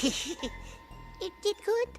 Une petite goutte.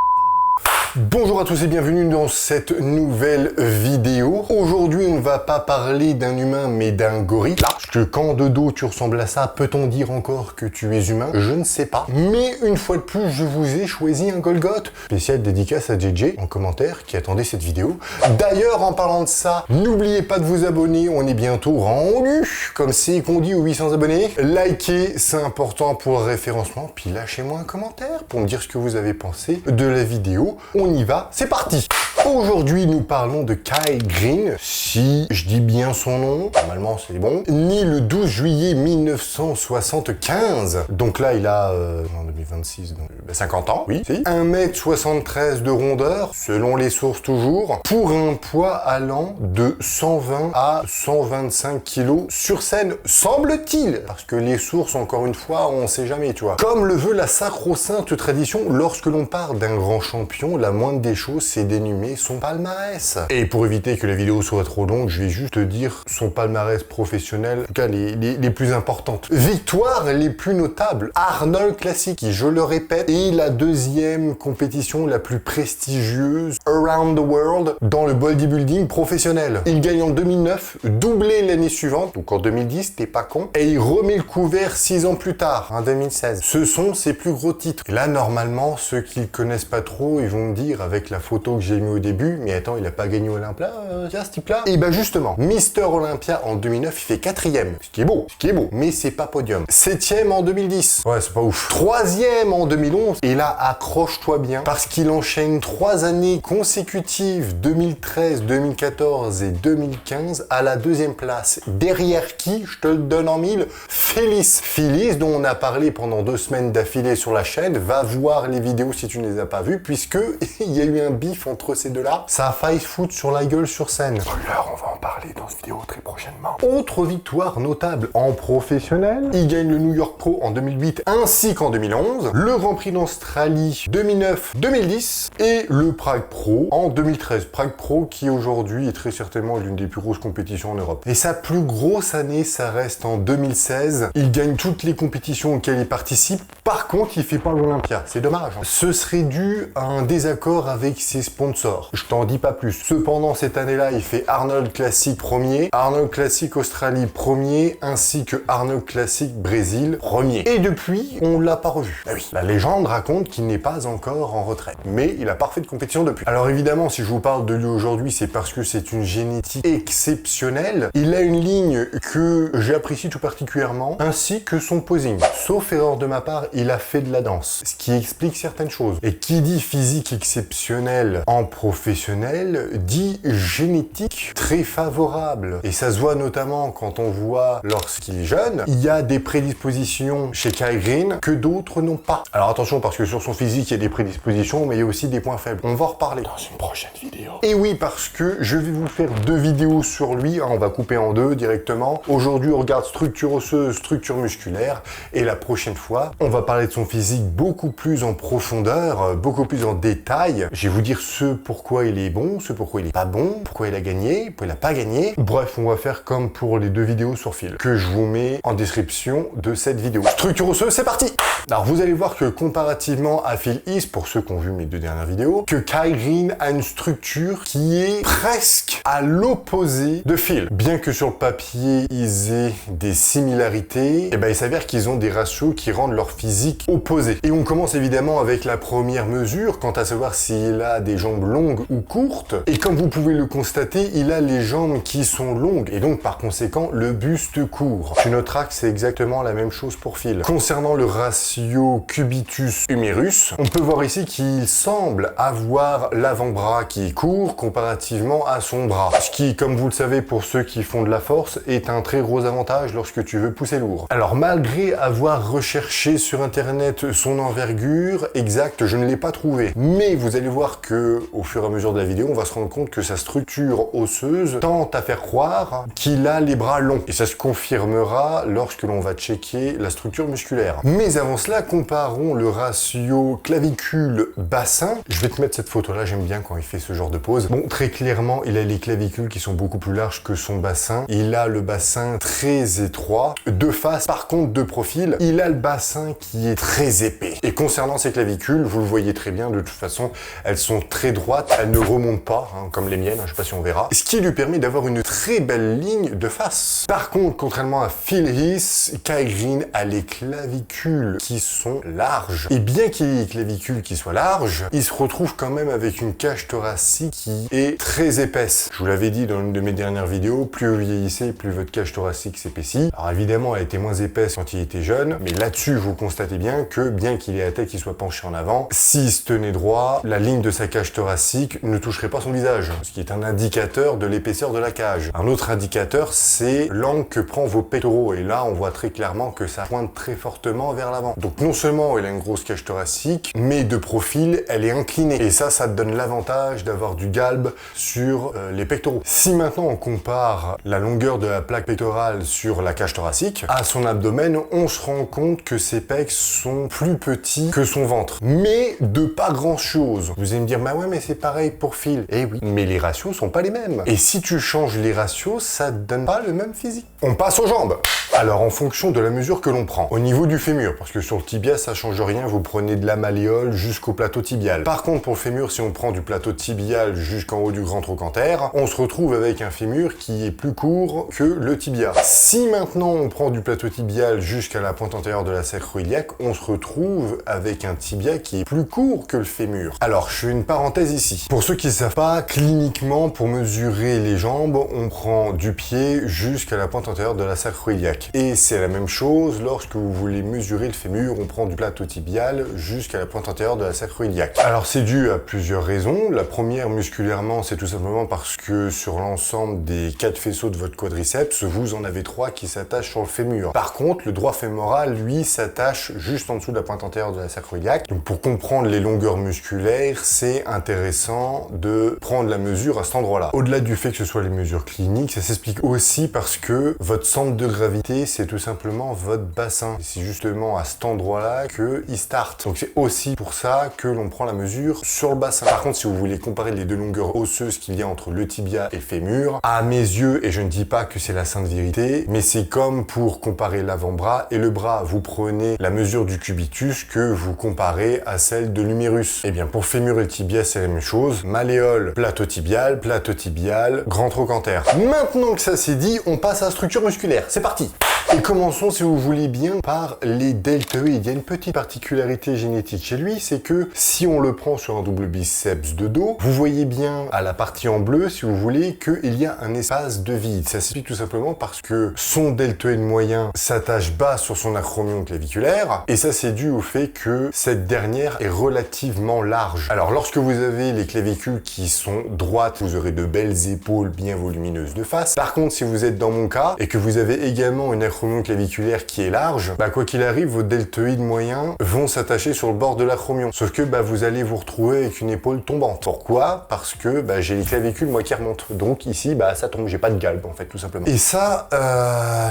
Bonjour à tous et bienvenue dans cette nouvelle vidéo. Aujourd'hui, on ne va pas parler d'un humain mais d'un gorille. Parce que quand de dos tu ressembles à ça, peut-on dire encore que tu es humain? Je ne sais pas. Mais une fois de plus, je vous ai choisi un Golgoth. Spécial dédicace à JJ en commentaire qui attendait cette vidéo. D'ailleurs, en parlant de ça, n'oubliez pas de vous abonner. On est bientôt rendu, comme c'est qu'on dit, aux 800 abonnés. Likez, c'est important pour le référencement. Puis lâchez-moi un commentaire pour me dire ce que vous avez pensé de la vidéo. On y va, c'est parti! Aujourd'hui, nous parlons de Kai Greene, si je dis bien son nom, normalement c'est bon, né le 12 juillet 1975. Donc là, il a, en 2026, donc, 50 ans, oui, si. 1m73 de rondeur, selon les sources toujours, pour un poids allant de 120 à 125 kg sur scène, semble-t-il, parce que les sources, encore une fois, on sait jamais, tu vois. Comme le veut la sacro-sainte tradition, lorsque l'on parle d'un grand champion, la moindre des choses, c'est d'énumérer son palmarès. Et pour éviter que la vidéo soit trop longue, je vais juste te dire son palmarès professionnel, en tout cas les plus importantes. Victoires les plus notables. Arnold Classic, qui, je le répète, est la deuxième compétition la plus prestigieuse around the world dans le bodybuilding professionnel. Il gagne en 2009, doublé l'année suivante, donc en 2010, t'es pas con, et il remet le couvert 6 ans plus tard, en 2016. Ce sont ses plus gros titres. Et là, normalement, ceux qui le connaissent pas trop, ils vont me dire, avec la photo que j'ai mis au début, mais attends, il a pas gagné Olympia, tiens, ce type-là. Et ben justement, Mister Olympia en 2009, il fait 4e, ce qui est beau, mais c'est pas podium. 7e en 2010, ouais, c'est pas ouf. 3e en 2011, et là, accroche-toi bien, parce qu'il enchaîne 3 années consécutives, 2013, 2014 et 2015, à la 2e place. Derrière qui, je te le donne en mille, Phyllis. Phyllis, dont on a parlé pendant 2 semaines d'affilée sur la chaîne, va voir les vidéos si tu ne les as pas vues, puisque il y a eu un bif entre ces deux-là. Ça a failli se foutre sur la gueule sur scène. Alors, on va en parler dans cette vidéo très prochainement. Autre victoire notable en professionnel, il gagne le New York Pro en 2008 ainsi qu'en 2011, le Grand Prix d'Australie 2009-2010 et le Prague Pro en 2013. Prague Pro qui aujourd'hui est très certainement l'une des plus grosses compétitions en Europe. Et sa plus grosse année, ça reste en 2016. Il gagne toutes les compétitions auxquelles il participe. Par contre, il fait pas l'Olympia. C'est dommage. Ce serait dû à un désaccord avec ses sponsors. Je t'en dis pas plus. Cependant, cette année-là, il fait Arnold Classic premier, Arnold Classic Australie premier, ainsi que Arnold Classic Brésil premier. Et depuis, on l'a pas revu. Bah oui, la légende raconte qu'il n'est pas encore en retraite. Mais il a pas refait de compétition depuis. Alors évidemment, si je vous parle de lui aujourd'hui, c'est parce que c'est une génétique exceptionnelle. Il a une ligne que j'apprécie tout particulièrement, ainsi que son posing. Sauf erreur de ma part, il a fait de la danse, ce qui explique certaines choses. Et qui dit physique exceptionnel en professionnel, dit génétique très favorable. Et ça se voit notamment quand on voit lorsqu'il est jeune, il y a des prédispositions chez Kai Greene que d'autres n'ont pas. Alors attention, parce que sur son physique, il y a des prédispositions, mais il y a aussi des points faibles. On va en reparler dans une prochaine vidéo. Et oui, parce que je vais vous faire 2 vidéos sur lui, on va couper en 2 directement. Aujourd'hui, on regarde structure osseuse, structure musculaire, et la prochaine fois, on va parler de son physique beaucoup plus en profondeur, beaucoup plus en détail. Je vais vous dire ce pourquoi il est bon, ce pourquoi il est pas bon, pourquoi il a gagné, pourquoi il a pas gagné. Bref, on va faire comme pour les 2 vidéos sur Phil, que je vous mets en description de cette vidéo. Structure osseuse, c'est parti! Alors, vous allez voir que comparativement à Phil Heath, pour ceux qui ont vu mes 2 dernières vidéos, que Kai Greene a une structure qui est presque à l'opposé de Phil. Bien que sur le papier, ils aient des similarités, et ben il s'avère qu'ils ont des ratios qui rendent leur physique opposé. Et on commence évidemment avec la première mesure, quant à savoir s'il a des jambes longues ou courtes. Et comme vous pouvez le constater, il a les jambes qui sont longues, et donc par conséquent, le buste court. Tu noteras que c'est exactement la même chose pour Phil. Concernant le ratio cubitus-humérus, on peut voir ici qu'il semble avoir l'avant-bras qui est court comparativement à son bras. Ce qui, comme vous le savez pour ceux qui font de la force, est un très gros avantage lorsque tu veux pousser lourd. Alors malgré avoir recherché sur internet son envergure exacte, je ne l'ai pas trouvé. Mais vous allez voir que au fur et à mesure de la vidéo, on va se rendre compte que sa structure osseuse tend tente à faire croire qu'il a les bras longs. Et ça se confirmera lorsque l'on va checker la structure musculaire. Mais avant cela, comparons le ratio clavicule-bassin. Je vais te mettre cette photo-là, j'aime bien quand il fait ce genre de pose. Bon, très clairement, il a les clavicules qui sont beaucoup plus larges que son bassin. Il a le bassin très étroit. De face, par contre, de profil, il a le bassin qui est très épais. Et concernant ses clavicules, vous le voyez très bien, de toute façon, elles sont très droites, elles ne remontent pas, hein, comme les miennes, je sais pas si on verra. Ce qui lui permet d'avoir une très belle ligne de face. Par contre, contrairement à Phil Heath, Kai Greene a les clavicules qui sont larges. Et bien qu'il ait les clavicules qui soient larges, il se retrouve quand même avec une cage thoracique qui est très épaisse. Je vous l'avais dit dans une de mes dernières vidéos, plus vous vieillissez, plus votre cage thoracique s'épaissit. Alors évidemment, elle était moins épaisse quand il était jeune, mais là-dessus, vous constatez bien que, bien qu'il ait la tête qui soit penchée en avant, s'il se tenait droit, la ligne de sa cage thoracique ne toucherait pas son visage, ce qui est un indicateur de l'épaisseur de la cage. Un autre indicateur, c'est l'angle que prend vos pectoraux, et là, on voit très clairement que ça pointe très fortement vers l'avant. Donc non seulement elle a une grosse cage thoracique, mais de profil, elle est inclinée. Et ça te donne l'avantage d'avoir du galbe sur les pectoraux. Si maintenant on compare la longueur de la plaque pectorale sur la cage thoracique, à son abdomen, on se rend compte que ses pecs sont plus petits que son ventre. Mais de pas grand chose. Vous allez me dire, bah ouais, mais c'est pareil pour Phil. Eh oui, mais les ratios sont pas les mêmes. Et si tu changes les ratios, ça te donne pas le même physique. On passe aux jambes. Alors, en fonction de la mesure que l'on prend. Au niveau du fémur, parce que sur le tibia, ça change rien, vous prenez de la malléole jusqu'au plateau tibial. Par contre, pour le fémur, si on prend du plateau tibial jusqu'en haut du grand trochanter, on se retrouve avec un fémur qui est plus court que le tibia. Si maintenant on prend du plateau tibial jusqu'à la pointe antérieure de la sacro-iliaque, on se retrouve avec un tibia qui est plus court que le fémur. Alors, je fais une parenthèse ici. Pour ceux qui ne savent pas, cliniquement, pour mesurer les jambes, on prend du pied jusqu'à la pointe antérieure de la sacro-iliaque. Et c'est la même chose lorsque vous voulez mesurer le fémur, on prend du plateau tibial jusqu'à la pointe antérieure de la sacro-iliaque. Alors c'est dû à plusieurs raisons. La première, musculairement, c'est tout simplement parce que sur l'ensemble des 4 faisceaux de votre quadriceps, vous en avez 3 qui s'attachent sur le fémur. Par contre, le droit fémoral, lui, s'attache juste en dessous de la pointe antérieure de la sacro-iliaque. Donc pour comprendre les longueurs musculaires, c'est intéressant de prendre la mesure à cet endroit-là. Au-delà du fait que ce soit les mesures cliniques, ça s'explique aussi parce que votre centre de gravité, c'est tout simplement votre bassin. C'est justement à cet endroit-là qu'il start. Donc c'est aussi pour ça que l'on prend la mesure sur le bassin. Par contre, si vous voulez comparer les deux longueurs osseuses qu'il y a entre le tibia et le fémur, à mes yeux, et je ne dis pas que c'est la sainte vérité, mais c'est comme pour comparer l'avant-bras et le bras. Vous prenez la mesure du cubitus que vous comparez à celle de l'humérus. Et bien pour le fémur et le tibia, c'est la même chose. Malléole, plateau tibial, grand trochanter. Maintenant que ça c'est dit, on passe à la structure musculaire. C'est parti! Et commençons, si vous voulez bien, par les deltoïdes. Il y a une petite particularité génétique chez lui, c'est que si on le prend sur un double biceps de dos, vous voyez bien à la partie en bleu, si vous voulez, qu'il y a un espace de vide. Ça s'explique tout simplement parce que son deltoïde moyen s'attache bas sur son acromion claviculaire, et ça c'est dû au fait que cette dernière est relativement large. Alors lorsque vous avez les clavicules qui sont droites, vous aurez de belles épaules bien volumineuses de face. Par contre, si vous êtes dans mon cas, et que vous avez également une acromion claviculaire qui est large, bah quoi qu'il arrive, vos deltoïdes moyens vont s'attacher sur le bord de l'acromion. Sauf que bah, vous allez vous retrouver avec une épaule tombante. Pourquoi? Parce que bah, j'ai les clavicules moi qui remontent. Donc ici, bah ça tombe, j'ai pas de galbe en fait, tout simplement. Et ça,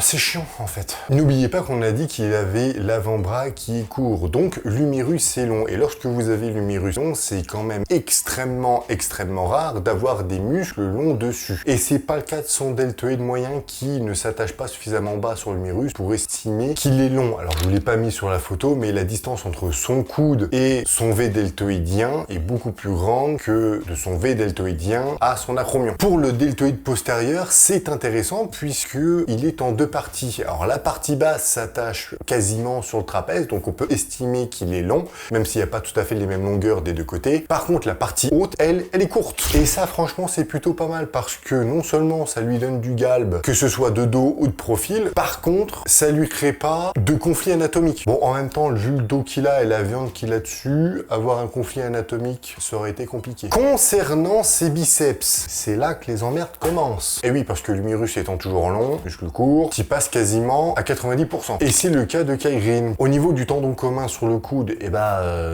c'est chiant en fait. N'oubliez pas qu'on a dit qu'il avait l'avant-bras qui est court. Donc l'humérus est long. Et lorsque vous avez l'humérus long, c'est quand même extrêmement rare d'avoir des muscles longs dessus. Et c'est pas le cas de son deltoïde moyen qui ne s'attache pas suffisamment bas sur l'humérus pour estimer qu'il est long. Alors je vous l'ai pas mis sur la photo, mais la distance entre son coude et son V deltoïdien est beaucoup plus grande que de son V deltoïdien à son acromion. Pour le deltoïde postérieur, c'est intéressant puisque il est en 2 parties. Alors la partie basse s'attache quasiment sur le trapèze, donc on peut estimer qu'il est long, même s'il n'y a pas tout à fait les mêmes longueurs des deux côtés. Par contre, la partie haute, elle est courte. Et ça, franchement, c'est plutôt pas mal parce que non seulement ça lui donne du galbe, que ce soit de dos ou de profil, par Par contre, ça lui crée pas de conflit anatomique. Bon, en même temps, vu le dos qu'il a et la viande qu'il a dessus, avoir un conflit anatomique, ça aurait été compliqué. Concernant ses biceps, c'est là que les emmerdes commencent. Et oui, parce que l'humérus étant toujours long, muscle court, il passe quasiment à 90%. Et c'est le cas de Kai Greene. Au niveau du tendon commun sur le coude,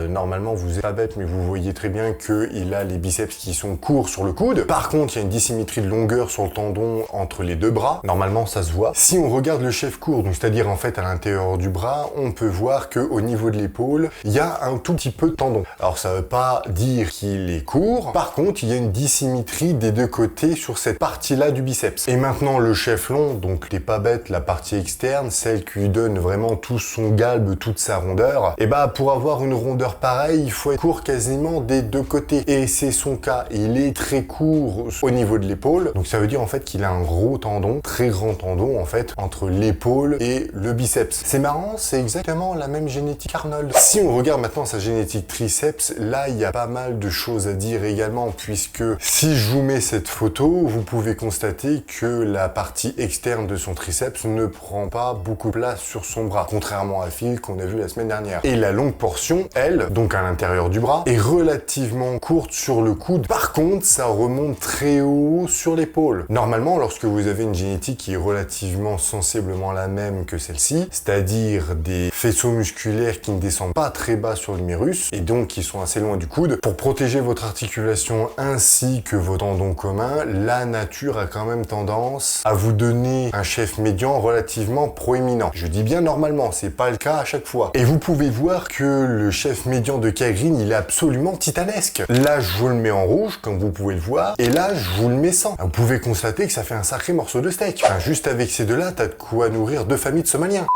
normalement, vous êtes pas bête, mais vous voyez très bien qu'il a les biceps qui sont courts sur le coude. Par contre, il y a une dissymétrie de longueur sur le tendon entre les deux bras. Normalement, ça se voit. Si on regarde le chef court, donc c'est-à-dire en fait à l'intérieur du bras, on peut voir que au niveau de l'épaule, il y a un tout petit peu de tendon. Alors ça veut pas dire qu'il est court. Par contre, il y a une dissymétrie des deux côtés sur cette partie-là du biceps. Et maintenant, le chef long, donc t'es pas bête, la partie externe, celle qui lui donne vraiment tout son galbe, toute sa rondeur, pour avoir une rondeur pareille, il faut être court quasiment des deux côtés. Et c'est son cas. Il est très court au niveau de l'épaule. Donc ça veut dire en fait qu'il a un gros tendon, très grand tendon en fait, entre l'épaule et le biceps. C'est marrant, c'est exactement la même génétique Arnold. Si on regarde maintenant sa génétique triceps, là il y a pas mal de choses à dire également, puisque si je vous mets cette photo, vous pouvez constater que la partie externe de son triceps ne prend pas beaucoup de place sur son bras, contrairement à Phil qu'on a vu la semaine dernière. Et la longue portion, elle, donc à l'intérieur du bras, est relativement courte sur le coude. Par contre, ça remonte très haut sur l'épaule. Normalement, lorsque vous avez une génétique qui est relativement sensiblement la même que celle-ci, c'est-à-dire des faisceaux musculaires qui ne descendent pas très bas sur l'humérus et donc qui sont assez loin du coude, pour protéger votre articulation ainsi que vos tendons communs, la nature a quand même tendance à vous donner un chef médian relativement proéminent. Je dis bien normalement, c'est pas le cas à chaque fois. Et vous pouvez voir que le chef médian de Kai Greene, il est absolument titanesque. Là, je vous le mets en rouge, comme vous pouvez le voir, et là, je vous le mets sans. Vous pouvez constater que ça fait un sacré morceau de steak. Enfin, juste avec ces deux-là, t'as de quoi nourrir 2 familles de Somaliens.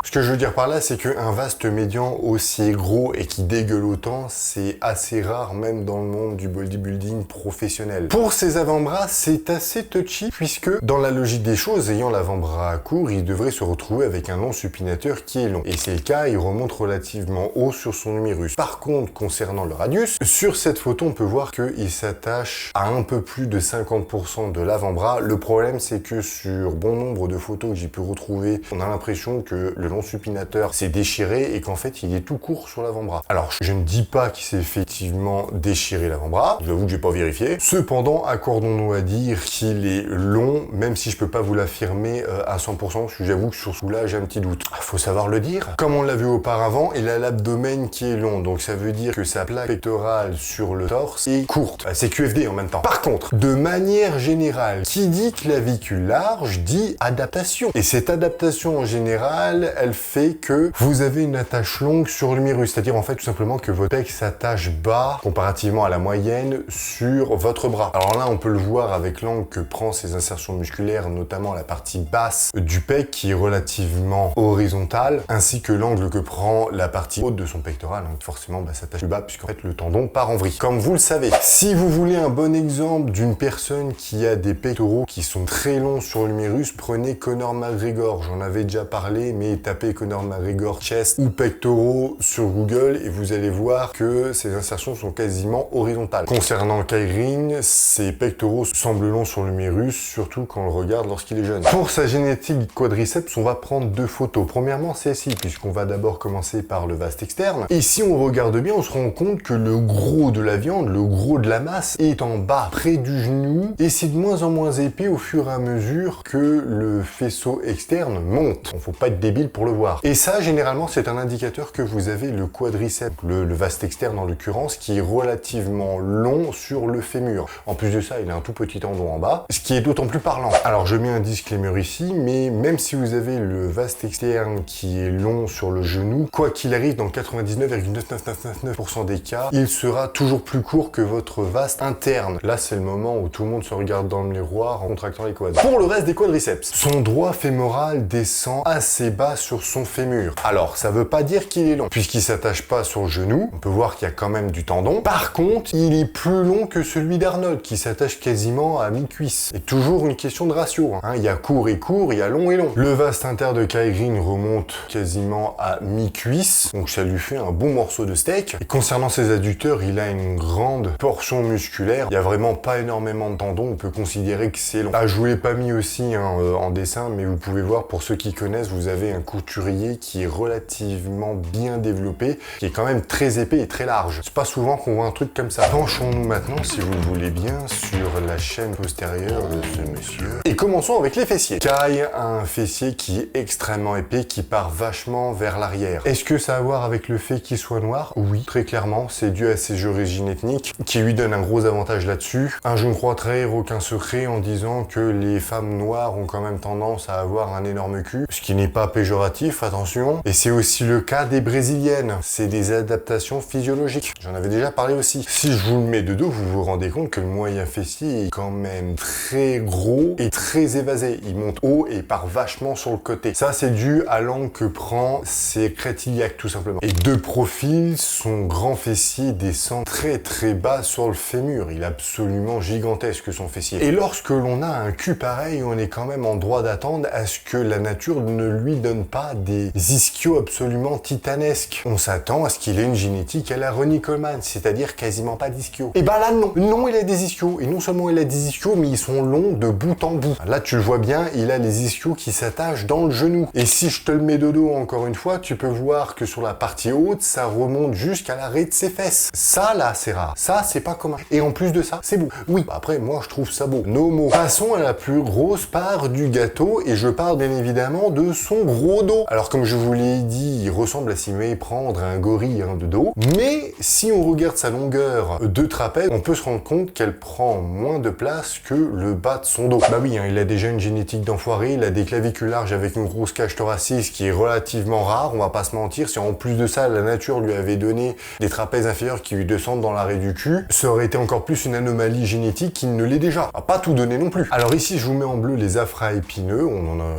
Ce que je veux dire par là, c'est qu'un vaste médian aussi gros et qui dégueule autant, c'est assez rare même dans le monde du bodybuilding professionnel. Pour ses avant-bras, c'est assez touchy puisque dans la logique des choses, ayant l'avant-bras court, il devrait se retrouver avec un long supinateur qui est long. Et c'est le cas, il remonte relativement haut sur son humérus. Par contre, concernant le radius, sur cette photo, on peut voir qu'il s'attache à un peu plus de 50% de l'avant-bras. Le problème, c'est que sur bon nombre de photos que j'ai pu retrouver, on a l'impression que le long supinateur s'est déchiré et qu'en fait il est tout court sur l'avant-bras. Alors je ne dis pas qu'il s'est effectivement déchiré l'avant-bras, je vous avoue que j'ai pas vérifié. Cependant, accordons-nous à dire qu'il est long, même si je peux pas vous l'affirmer à 100%, parce que j'avoue que sur ce coup-là j'ai un petit doute. Faut savoir le dire. Comme on l'a vu auparavant, il a l'abdomen qui est long, donc ça veut dire que sa plaque pectorale sur le torse est courte. C'est QFD en même temps. Par contre, de manière générale, qui dit clavicule large dit adaptation. Et cette adaptation en général, elle fait que vous avez une attache longue sur l'humérus, c'est-à-dire en fait tout simplement que votre pec s'attache bas comparativement à la moyenne sur votre bras. Alors là, on peut le voir avec l'angle que prend ces insertions musculaires, notamment la partie basse du pec qui est relativement horizontale, ainsi que l'angle que prend la partie haute de son pectoral, donc forcément s'attache plus bas puisqu'en fait le tendon part en vrille. Comme vous le savez, si vous voulez un bon exemple d'une personne qui a des pectoraux qui sont très longs sur l'humérus, prenez Conor McGregor. J'en avais déjà parlé, mais tapez Conor McGregor chest ou pectoraux sur Google et vous allez voir que ces insertions sont quasiment horizontales. Concernant Kai Greene, ses pectoraux semblent longs sur l'humérus, surtout quand on le regarde lorsqu'il est jeune. Pour sa génétique quadriceps, on va prendre 2 photos. Premièrement, celle-ci, puisqu'on va d'abord commencer par le vaste externe. Et si on regarde bien, on se rend compte que le gros de la viande, le gros de la masse, est en bas, près du genou, et c'est de moins en moins épais au fur et à mesure que le faisceau externe monte. Faut pas être débile pour le voir. Et ça, généralement, c'est un indicateur que vous avez le quadriceps, le vaste externe en l'occurrence, qui est relativement long sur le fémur. En plus de ça, il a un tout petit tendon en bas, ce qui est d'autant plus parlant. Alors, je mets un disclaimer ici, mais même si vous avez le vaste externe qui est long sur le genou, quoi qu'il arrive, dans 99,99999% des cas, il sera toujours plus court que votre vaste interne. Là, c'est le moment où tout le monde se regarde dans le miroir en contractant les quads. Pour le reste des quadriceps, son droit fémoral descend assez bas sur sur son fémur. Alors, ça veut pas dire qu'il est long, puisqu'il s'attache pas sur le genou. On peut voir qu'il y a quand même du tendon. Par contre, il est plus long que celui d'Arnold, qui s'attache quasiment à mi-cuisse. Et toujours une question de ratio. Il y a court et court, il y a long et long. Le vaste inter de Kai Greene remonte quasiment à mi-cuisse, donc ça lui fait un bon morceau de steak. Et concernant ses adducteurs, il a une grande portion musculaire. Il y a vraiment pas énormément de tendons, on peut considérer que c'est long. Je vous l'ai pas mis aussi en dessin, mais vous pouvez voir, pour ceux qui connaissent, vous avez un couturier qui est relativement bien développé, qui est quand même très épais et très large. C'est pas souvent qu'on voit un truc comme ça. Penchons-nous maintenant, si vous le voulez bien, sur la chaîne postérieure de ce monsieur. Et commençons avec les fessiers. Kai a un fessier qui est extrêmement épais, qui part vachement vers l'arrière. Est-ce que ça a à voir avec le fait qu'il soit noir? Oui, très clairement, c'est dû à ses origines ethniques, qui lui donnent un gros avantage là-dessus. Je ne crois trahir aucun secret en disant que les femmes noires ont quand même tendance à avoir un énorme cul, ce qui n'est pas péjoratif, attention. Et c'est aussi le cas des brésiliennes. C'est des adaptations physiologiques. J'en avais déjà parlé aussi. Si je vous le mets de dos, vous vous rendez compte que le moyen fessier est quand même très gros et très évasé. Il monte haut et part vachement sur le côté. Ça, c'est dû à l'angle que prend ses crêtes iliaques, tout simplement. Et de profil, son grand fessier descend très très bas sur le fémur. Il est absolument gigantesque, son fessier. Et lorsque l'on a un cul pareil, on est quand même en droit d'attendre à ce que la nature ne lui donne pas des ischios absolument titanesques. On s'attend à ce qu'il ait une génétique à la Ronnie Coleman, c'est-à-dire quasiment pas d'ischios. Et là non. Non, il a des ischios. Et non seulement il a des ischios, mais ils sont longs de bout en bout. Là, tu le vois bien, il a les ischios qui s'attachent dans le genou. Et si je te le mets de dos encore une fois, tu peux voir que sur la partie haute, ça remonte jusqu'à l'arrêt de ses fesses. Ça, là, c'est rare. Ça, c'est pas commun. Et en plus de ça, c'est beau. Oui, après, moi, je trouve ça beau. No mots. Passons à la plus grosse part du gâteau, et je parle bien évidemment de son gros dos. Alors, comme je vous l'ai dit, il ressemble à s'y méprendre un gorille de dos. Mais si on regarde sa longueur de trapèze, on peut se rendre compte qu'elle prend moins de place que le bas de son dos. Oui, il a déjà une génétique d'enfoiré, il a des clavicules larges avec une grosse cage thoracique, ce qui est relativement rare, on va pas se mentir. Si en plus de ça, la nature lui avait donné des trapèzes inférieurs qui lui descendent dans l'arrêt du cul, ça aurait été encore plus une anomalie génétique qu'il ne l'est déjà. Pas tout donné non plus. Alors ici, je vous mets en bleu les infraépineux.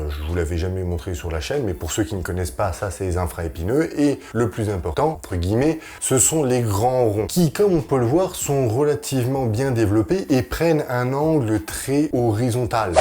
Je vous l'avais jamais montré sur la chaîne, mais pour ceux qui ne connaissent pas, ça c'est les infraépineux. Et le plus important, entre guillemets, ce sont les grands ronds, qui, comme on peut le voir, sont relativement bien développés et prennent un angle très horizontal.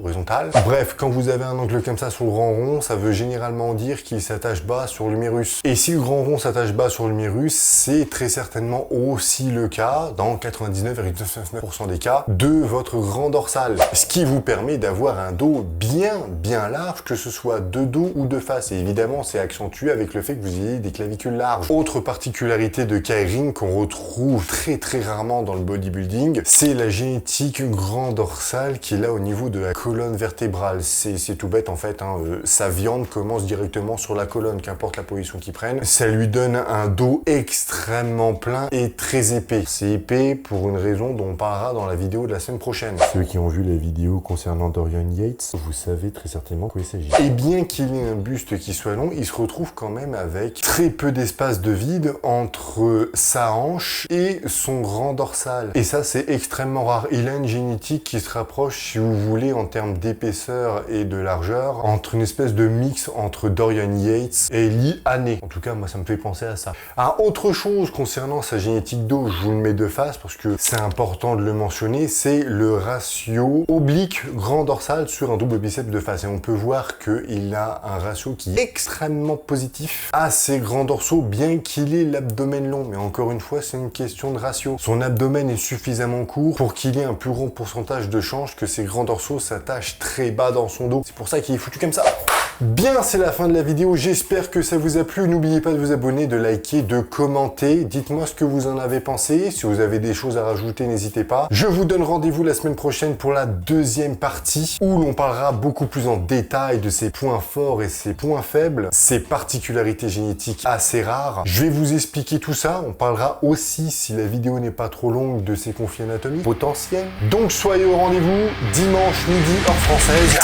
Horizontal. Bref, quand vous avez un angle comme ça sur le grand rond, ça veut généralement dire qu'il s'attache bas sur l'humérus. Et si le grand rond s'attache bas sur l'humérus, c'est très certainement aussi le cas, dans 99,99% des cas, de votre grand dorsal. Ce qui vous permet d'avoir un dos bien large, que ce soit de dos ou de face. Et évidemment, c'est accentué avec le fait que vous ayez des clavicules larges. Autre particularité de Kai Greene qu'on retrouve très rarement dans le bodybuilding, c'est la génétique grand dorsal qui est là au niveau de la colonne vertébrale. C'est tout bête en fait, sa viande commence directement sur la colonne, qu'importe la position qu'ils prennent. Ça lui donne un dos extrêmement plein et très épais. C'est épais pour une raison dont on parlera dans la vidéo de la semaine prochaine. Ceux qui ont vu la vidéo concernant Dorian Yates, vous savez très certainement de quoi il s'agit. Et bien qu'il ait un buste qui soit long, il se retrouve quand même avec très peu d'espace de vide entre sa hanche et son grand dorsal. Et ça, c'est extrêmement rare. Il a une génétique qui se rapproche, si vous voulez, en termes d'épaisseur et de largeur, entre une espèce de mix entre Dorian Yates et Lee Haney. En tout cas, moi, ça me fait penser à ça. Autre chose concernant sa génétique dos, je vous le mets de face parce que c'est important de le mentionner, c'est le ratio oblique grand dorsal sur un double biceps de face. Et on peut voir qu'il a un ratio qui est extrêmement positif à ses grands dorsaux, bien qu'il ait l'abdomen long. Mais encore une fois, c'est une question de ratio. Son abdomen est suffisamment court pour qu'il ait un plus gros pourcentage de chances que ses grands dorsaux s'attachent très bas dans son dos. C'est pour ça qu'il est foutu comme ça. Bien, c'est la fin de la vidéo, j'espère que ça vous a plu. N'oubliez pas de vous abonner, de liker, de commenter. Dites-moi ce que vous en avez pensé. Si vous avez des choses à rajouter, n'hésitez pas. Je vous donne rendez-vous la semaine prochaine pour la deuxième partie où l'on parlera beaucoup plus en détail de ses points forts et ses points faibles, ses particularités génétiques assez rares. Je vais vous expliquer tout ça. On parlera aussi, si la vidéo n'est pas trop longue, de ses conflits anatomiques potentiels. Donc soyez au rendez-vous dimanche midi heure française.